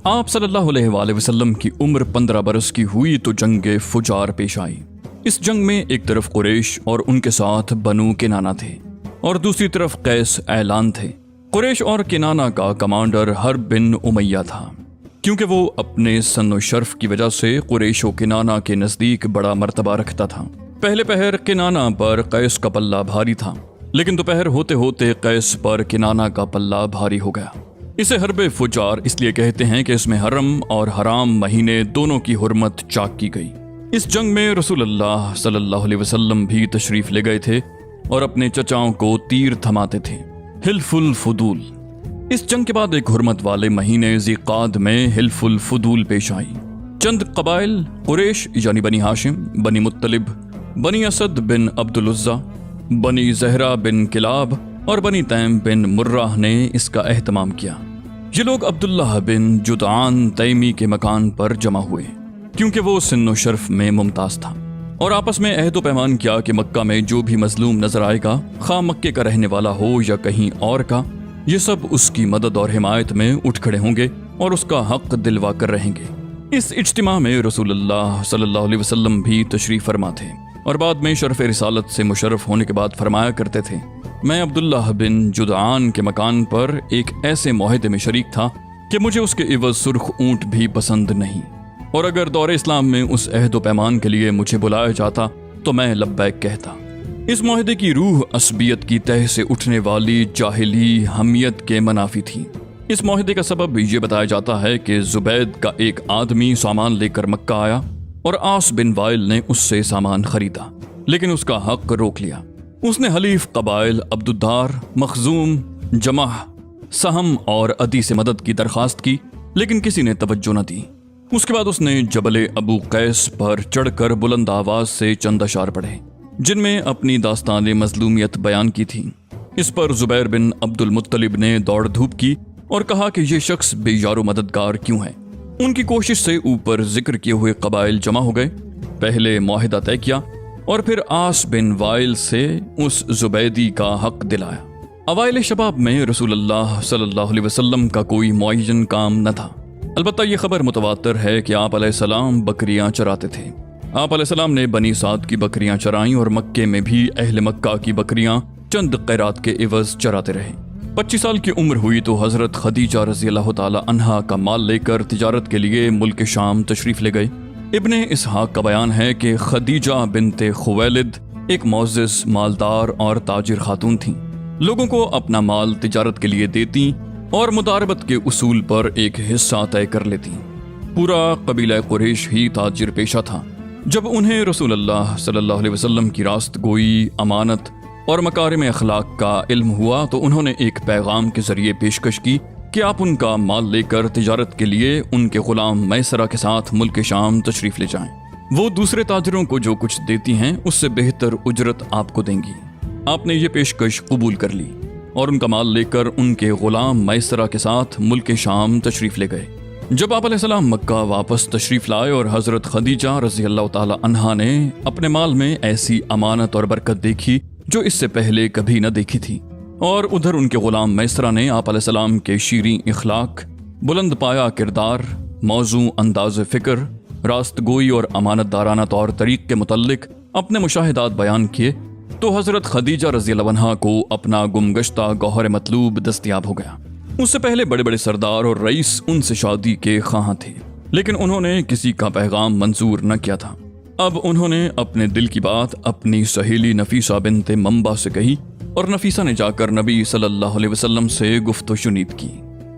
آپ صلی اللہ علیہ وآلہ وسلم کی عمر 15 برس کی ہوئی تو جنگ فجار پیش آئی۔ اس جنگ میں ایک طرف قریش اور ان کے ساتھ بنو کنانہ تھے اور دوسری طرف قیس اعلان تھے۔ قریش اور کنانہ کا کمانڈر حرب بن امیہ تھا، کیونکہ وہ اپنے سن و شرف کی وجہ سے قریش و کنانہ کے نزدیک بڑا مرتبہ رکھتا تھا۔ پہلے پہر کنانہ پر قیس کا پلہ بھاری تھا، لیکن دوپہر ہوتے ہوتے قیس پر کنانہ کا پلہ بھاری ہو گیا۔ اسے حرب فجار اس لیے کہتے ہیں کہ اس میں حرم اور حرام مہینے دونوں کی حرمت چاک کی گئی۔ اس جنگ میں رسول اللہ صلی اللہ علیہ وسلم بھی تشریف لے گئے تھے اور اپنے چچاؤں کو تیر تھماتے تھے۔ حلف الفضول۔ اس جنگ کے بعد ایک حرمت والے مہینے ذی قعد میں حلف الفضول پیش آئی۔ چند قبائل قریش یعنی بنی ہاشم، بنی مطلب، بنی اسد بن عبد العزیٰ، بنی زہرہ بن کلاب اور بنی تیم بن مرہ نے اس کا اہتمام کیا۔ یہ لوگ عبداللہ بن جدعان تیمی کے مکان پر جمع ہوئے، کیونکہ وہ سن و شرف میں ممتاز تھا، اور آپس میں عہد و پیمان کیا کہ مکہ میں جو بھی مظلوم نظر آئے گا، خواہ مکے کا رہنے والا ہو یا کہیں اور کا، یہ سب اس کی مدد اور حمایت میں اٹھ کھڑے ہوں گے اور اس کا حق دلوا کر رہیں گے۔ اس اجتماع میں رسول اللہ صلی اللہ علیہ وسلم بھی تشریف فرما تھے، اور بعد میں شرف رسالت سے مشرف ہونے کے بعد فرمایا کرتے تھے، میں عبداللہ بن جدعان کے مکان پر ایک ایسے معاہدے میں شریک تھا کہ مجھے اس کے عوض سرخ اونٹ بھی پسند نہیں، اور اگر دور اسلام میں اس عہد و پیمان کے لیے مجھے بلایا جاتا تو میں لبیک کہتا۔ اس معاہدے کی روح عصبیت کی تہ سے اٹھنے والی جاہلی حمیت کے منافی تھی۔ اس معاہدے کا سبب یہ بتایا جاتا ہے کہ زبید کا ایک آدمی سامان لے کر مکہ آیا اور عاص بن وائل نے اس سے سامان خریدا، لیکن اس کا حق روک لیا۔ اس نے حلیف قبائل عبد الدار، مخزوم، جمح، سہم اور عدی سے مدد کی درخواست کی، لیکن کسی نے توجہ نہ دی۔ اس کے بعد اس نے جبل ابو قیس پر چڑھ کر بلند آواز سے چند اشعار پڑھے، جن میں اپنی داستان مظلومیت بیان کی تھی۔ اس پر زبیر بن عبد المطلب نے دوڑ دھوپ کی اور کہا کہ یہ شخص بے یار و مددگار کیوں ہے۔ ان کی کوشش سے اوپر ذکر کیے ہوئے قبائل جمع ہو گئے، پہلے معاہدہ طے کیا اور پھر عاص بن وائل سے اس زبیدی کا حق دلایا۔ اوائل شباب میں رسول اللہ صلی اللہ علیہ وسلم کا کوئی معین کام نہ تھا، البتہ یہ خبر متواتر ہے کہ آپ علیہ السلام بکریاں چراتے تھے۔ آپ علیہ السلام نے بنی سعد کی بکریاں چرائیں اور مکے میں بھی اہل مکہ کی بکریاں چند قیرات کے عوض چراتے رہے۔ 25 سال کی عمر ہوئی تو حضرت خدیجہ رضی اللہ تعالی عنہا کا مال لے کر تجارت کے لیے ملک شام تشریف لے گئے۔ ابن اسحاق کا بیان ہے کہ خدیجہ بنت خویلد ایک معزز، مالدار اور تاجر خاتون تھیں۔ لوگوں کو اپنا مال تجارت کے لیے دیتی اور مداربت کے اصول پر ایک حصہ طے کر لیتی۔ پورا قبیلہ قریش ہی تاجر پیشہ تھا۔ جب انہیں رسول اللہ صلی اللہ علیہ وسلم کی راست گوئی، امانت اور مکارم اخلاق کا علم ہوا تو انہوں نے ایک پیغام کے ذریعے پیشکش کی کہ آپ ان کا مال لے کر تجارت کے لیے ان کے غلام میسرہ کے ساتھ ملک شام تشریف لے جائیں۔ وہ دوسرے تاجروں کو جو کچھ دیتی ہیں اس سے بہتر اجرت آپ کو دیں گی۔ آپ نے یہ پیشکش قبول کر لی اور ان کا مال لے کر ان کے غلام میسرہ کے ساتھ ملک شام تشریف لے گئے۔ جب آپ علیہ السلام مکہ واپس تشریف لائے اور حضرت خدیجہ رضی اللہ تعالی عنہا نے اپنے مال میں ایسی امانت اور برکت دیکھی جو اس سے پہلے کبھی نہ دیکھی تھی، اور ادھر ان کے غلام میسرہ نے آپ علیہ السلام کے شیریں اخلاق، بلند پایا کردار، موزوں انداز فکر، راست گوئی اور امانت دارانہ طور طریق کے متعلق اپنے مشاہدات بیان کیے، تو حضرت خدیجہ رضی اللہ عنہا کو اپنا گمگشتہ گوہر مطلوب دستیاب ہو گیا۔ اس سے پہلے بڑے بڑے سردار اور رئیس ان سے شادی کے خواہاں تھے، لیکن انہوں نے کسی کا پیغام منظور نہ کیا تھا۔ اب انہوں نے اپنے دل کی بات اپنی سہیلی نفیسہ بنت منبع سے کہی، اور نفیسہ نے جا کر نبی صلی اللہ علیہ وسلم سے گفت و شنید کی۔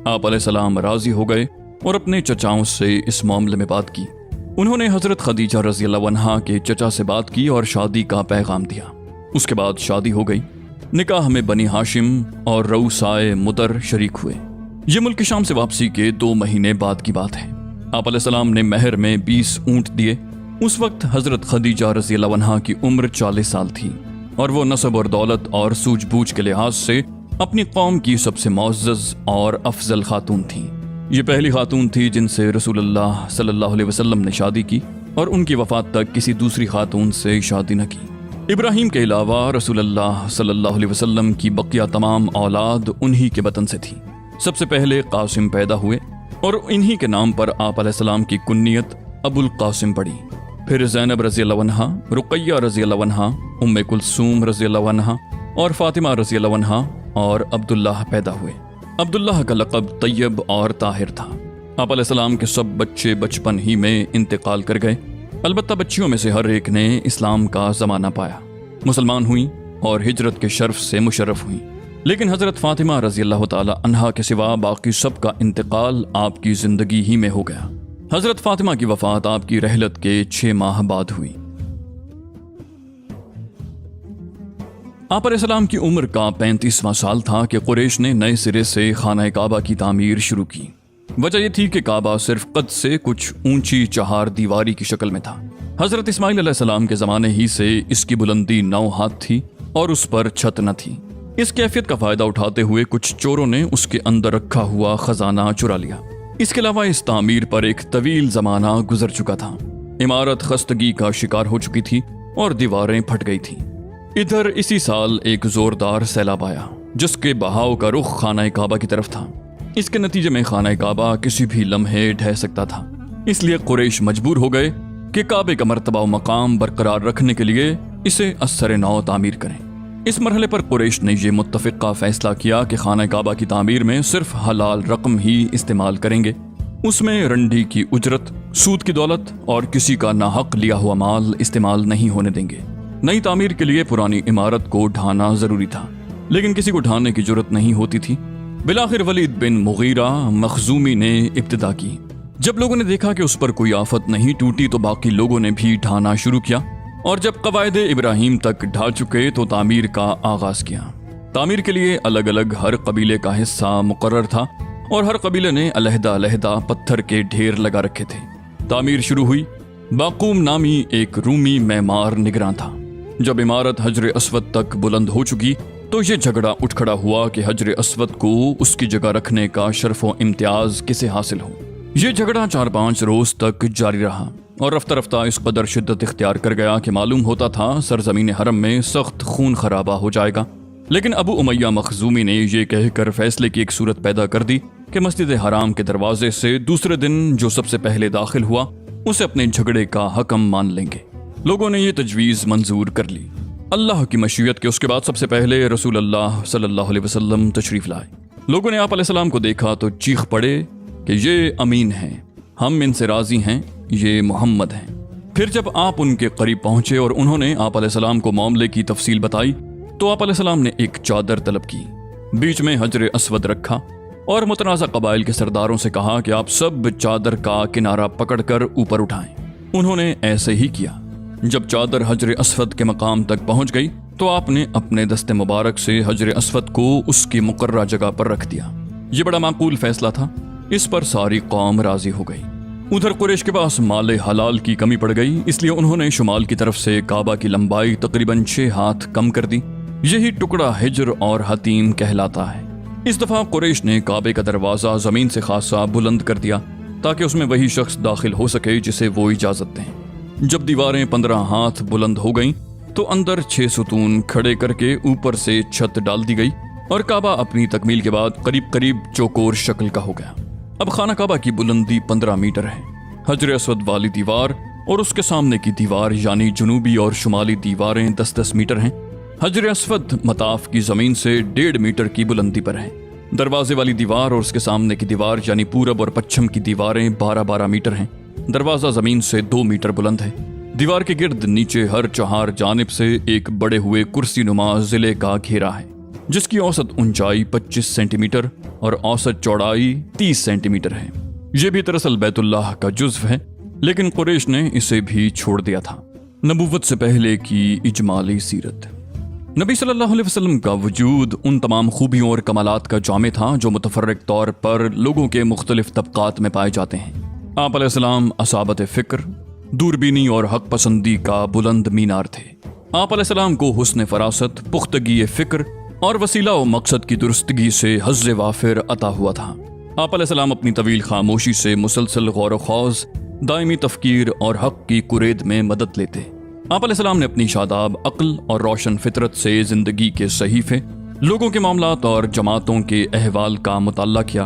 آپ علیہ السلام راضی ہو گئے اور اپنے چچاؤں سے اس معاملے میں بات کی۔ انہوں نے حضرت خدیجہ رضی اللہ عنہا کے چچا سے بات کی اور شادی کا پیغام دیا۔ اس کے بعد شادی ہو گئی۔ نکاح میں بنی ہاشم اور روسائے مدر شریک ہوئے۔ یہ ملک شام سے واپسی کے 2 مہینے بعد کی بات ہے۔ آپ علیہ السلام نے مہر میں 20 اونٹ دیے۔ اس وقت حضرت خدیجہ رضی اللہ عنہا کی عمر 40 سال تھی، اور وہ نسب اور دولت اور سوجھ بوجھ کے لحاظ سے اپنی قوم کی سب سے معزز اور افضل خاتون تھیں۔ یہ پہلی خاتون تھی جن سے رسول اللہ صلی اللہ علیہ وسلم نے شادی کی، اور ان کی وفات تک کسی دوسری خاتون سے شادی نہ کی۔ ابراہیم کے علاوہ رسول اللہ صلی اللہ علیہ وسلم کی بقیہ تمام اولاد انہی کے بطن سے تھی۔ سب سے پہلے قاسم پیدا ہوئے، اور انہی کے نام پر آپ علیہ السلام کی کنیت ابو القاسم پڑی۔ پھر زینب رضی اللہ عنہا، رقیہ رضی اللہ عنہا، ام کلثوم رضی اللہ عنہا اور فاطمہ رضی اللہ عنہا اور عبداللہ پیدا ہوئے۔ عبداللہ کا لقب طیب اور طاہر تھا۔ آپ علیہ السلام کے سب بچے بچپن ہی میں انتقال کر گئے، البتہ بچیوں میں سے ہر ایک نے اسلام کا زمانہ پایا، مسلمان ہوئیں اور ہجرت کے شرف سے مشرف ہوئیں۔ لیکن حضرت فاطمہ رضی اللہ تعالی عنہا کے سوا باقی سب کا انتقال آپ کی زندگی ہی میں ہو گیا۔ حضرت فاطمہ کی وفات آپ کی رحلت کے 6 ماہ بعد ہوئی۔ آپ علیہ السلام کی عمر کا 35واں سال تھا کہ قریش نے نئے سرے سے خانہ کعبہ کی تعمیر شروع کی۔ وجہ یہ تھی کہ کعبہ صرف قد سے کچھ اونچی چہار دیواری کی شکل میں تھا۔ حضرت اسماعیل علیہ السلام کے زمانے ہی سے اس کی بلندی 9 ہاتھ تھی اور اس پر چھت نہ تھی۔ اس کیفیت کا فائدہ اٹھاتے ہوئے کچھ چوروں نے اس کے اندر رکھا ہوا خزانہ چرا لیا۔ اس کے علاوہ اس تعمیر پر ایک طویل زمانہ گزر چکا تھا، عمارت خستگی کا شکار ہو چکی تھی اور دیواریں پھٹ گئی تھیں۔ ادھر اسی سال ایک زوردار سیلاب آیا جس کے بہاؤ کا رخ خانہ کعبہ کی طرف تھا۔ اس کے نتیجے میں خانہ کعبہ کسی بھی لمحے ڈھہ سکتا تھا، اس لیے قریش مجبور ہو گئے کہ کعبے کا مرتبہ و مقام برقرار رکھنے کے لیے اسے ازسر نو تعمیر کریں۔ اس مرحلے پر قریش نے یہ متفقہ فیصلہ کیا کہ خانہ کعبہ کی تعمیر میں صرف حلال رقم ہی استعمال کریں گے، اس میں رنڈی کی اجرت، سود کی دولت اور کسی کا ناحق لیا ہوا مال استعمال نہیں ہونے دیں گے۔ نئی تعمیر کے لیے پرانی عمارت کو ڈھانا ضروری تھا، لیکن کسی کو ڈھانے کی جرت نہیں ہوتی تھی۔ بالآخر ولید بن مغیرہ مخزومی نے ابتدا کی۔ جب لوگوں نے دیکھا کہ اس پر کوئی آفت نہیں ٹوٹی تو باقی لوگوں نے بھی ڈھانا شروع کیا، اور جب قواعد ابراہیم تک ڈھا چکے تو تعمیر کا آغاز کیا۔ تعمیر کے لیے الگ الگ ہر قبیلے کا حصہ مقرر تھا اور ہر قبیلے نے علیحدہ علیحدہ پتھر کے ڈھیر لگا رکھے تھے۔ تعمیر شروع ہوئی۔ باقوم نامی ایک رومی معمار نگراں تھا۔ جب عمارت حجر اسود تک بلند ہو چکی تو یہ جھگڑا اٹھ کھڑا ہوا کہ حجر اسود کو اس کی جگہ رکھنے کا شرف و امتیاز کسے حاصل ہو۔ یہ جھگڑا 4-5 روز تک جاری رہا اور رفتہ رفتہ اس قدر شدت اختیار کر گیا کہ معلوم ہوتا تھا سرزمین حرم میں سخت خون خرابہ ہو جائے گا۔ لیکن ابو امیہ مخزومی نے یہ کہہ کر فیصلے کی ایک صورت پیدا کر دی کہ مسجد حرام کے دروازے سے دوسرے دن جو سب سے پہلے داخل ہوا اسے اپنے جھگڑے کا حکم مان لیں گے۔ لوگوں نے یہ تجویز منظور کر لی۔ اللہ کی مشیت کے اس کے بعد سب سے پہلے رسول اللہ صلی اللہ علیہ وسلم تشریف لائے۔ لوگوں نے آپ علیہ السلام کو دیکھا تو چیخ پڑے کہ یہ امین ہیں، ہم ان سے راضی ہیں، یہ محمد ہیں۔ پھر جب آپ ان کے قریب پہنچے اور انہوں نے آپ علیہ السلام کو معاملے کی تفصیل بتائی تو آپ علیہ السلام نے ایک چادر طلب کی، بیچ میں حجر اسود رکھا اور متنازع قبائل کے سرداروں سے کہا کہ آپ سب چادر کا کنارہ پکڑ کر اوپر اٹھائیں۔ انہوں نے ایسے ہی کیا۔ جب چادر حجر اسود کے مقام تک پہنچ گئی تو آپ نے اپنے دست مبارک سے حجر اسود کو اس کی مقررہ جگہ پر رکھ دیا۔ یہ بڑا معقول فیصلہ تھا، اس پر ساری قوم راضی ہو گئی۔ ادھر قریش کے پاس مال حلال کی کمی پڑ گئی، اس لیے انہوں نے شمال کی طرف سے کعبہ کی لمبائی تقریباً 6 ہاتھ کم کر دی۔ یہی ٹکڑا ہجر اور حتیم کہلاتا ہے۔ اس دفعہ قریش نے کعبے کا دروازہ زمین سے خاصا بلند کر دیا تاکہ اس میں وہی شخص داخل ہو سکے جسے وہ اجازت دیں۔ جب دیواریں 15 ہاتھ بلند ہو گئیں تو اندر 6 ستون کھڑے کر کے اوپر سے چھت ڈال دی گئی اور کعبہ اپنی تکمیل کے بعد قریب قریب چوکور شکل کا ہو گیا۔ اب خانہ کعبہ کی بلندی 15 میٹر ہے۔ حجر اسود والی دیوار اور اس کے سامنے کی دیوار یعنی جنوبی اور شمالی دیواریں 10-10 میٹر ہیں۔ حجر اسود مطاف کی زمین سے 1.5 میٹر کی بلندی پر ہے۔ دروازے والی دیوار اور اس کے سامنے کی دیوار یعنی پورب اور پچھم کی دیواریں 12-12 میٹر ہیں۔ دروازہ زمین سے 2 میٹر بلند ہے۔ دیوار کے گرد نیچے ہر 4 جانب سے ایک بڑے ہوئے کرسی نما ضلع کا گھیرا ہے جس کی اوسط اونچائی 25 سینٹی میٹر اور اوسط چوڑائی 30 سینٹی میٹر ہے۔ یہ بھی دراصل بیت اللہ کا جزو ہے لیکن قریش نے اسے بھی چھوڑ دیا تھا۔ نبوت سے پہلے کی اجمالی سیرت۔ نبی صلی اللہ علیہ وسلم کا وجود ان تمام خوبیوں اور کمالات کا جامع تھا جو متفرق طور پر لوگوں کے مختلف طبقات میں پائے جاتے ہیں۔ آپ علیہ السلام اصابت فکر، دوربینی اور حق پسندی کا بلند مینار تھے۔ آپ علیہ السلام کو حسن فراست، پختگی فکر اور وسیلہ و مقصد کی درستگی سے حظ وافر عطا ہوا تھا۔ آپ علیہ السلام اپنی طویل خاموشی سے مسلسل غور و خوض، دائمی تفکیر اور حق کی کرید میں مدد لیتے۔ آپ علیہ السلام نے اپنی شاداب عقل اور روشن فطرت سے زندگی کے صحیفے، لوگوں کے معاملات اور جماعتوں کے احوال کا مطالعہ کیا